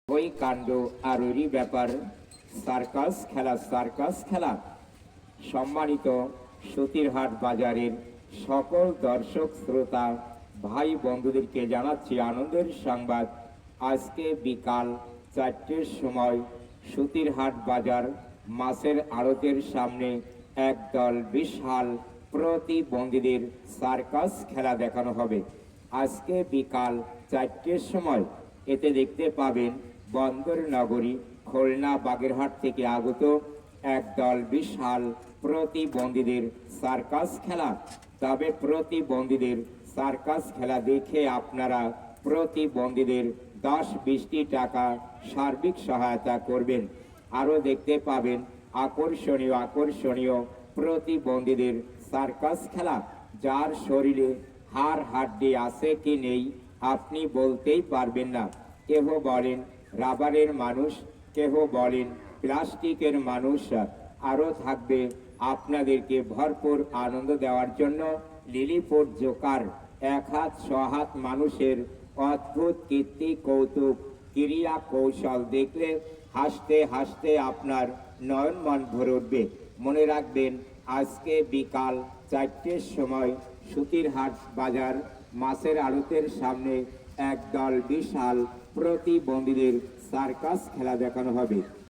ওই কাণ্ড আর ওরই ব্যাপার। সার্কাস খেলা। সম্মানিত সতীরহাট বাজারের সকল দর্শক শ্রোতা ভাই বন্ধুদেরকে জানাচ্ছি আনন্দের সংবাদ। আজকে বিকাল 4টের সময় সতীরহাট বাজার মাছের আড়তের সামনে একদল বিশাল প্রতিবন্ধীদের সার্কাস খেলা দেখানো হবে। আজকে বিকাল 4টের সময় এতে দেখতে পাবেন বন্দর নগরী খুলনা বাগেরহাট থেকে আগত একদল বিশাল প্রতিবন্ধীদের সার্কাস খেলা। তবে প্রতিবন্ধীদের সার্কাস খেলা দেখে আপনারা প্রতিবন্ধীদের 10-20টি টাকা সার্বিক সহায়তা করবেন। আরও দেখতে পাবেন আকর্ষণীয় প্রতিবন্ধীদের সার্কাস খেলা। যার শরীরে হাড় হাড্ডি আছে কি নেই আপনি বলতেই পারবেন না। কেহ বলেন রাবারের মানুষ, কেহ বলেন প্লাস্টিকের মানুষ। আরও থাকবে আপনাদেরকে ভরপুর আনন্দ দেওয়ার জন্য লিলিপুট জোকার। 1 হাত 6 হাত মানুষের অদ্ভুত কীর্তি কৌতুক ক্রিয়া কৌশল দেখলে হাসতে হাসতে আপনার নয়ন মন ভরে উঠবে। মনে রাখবেন আজকে বিকাল 4টের সময় সতীরহাট বাজার মাছের আড়তের সামনে একদল বিশাল প্রতিবন্ধীদের সার্কাস খেলা দেখানো হবে।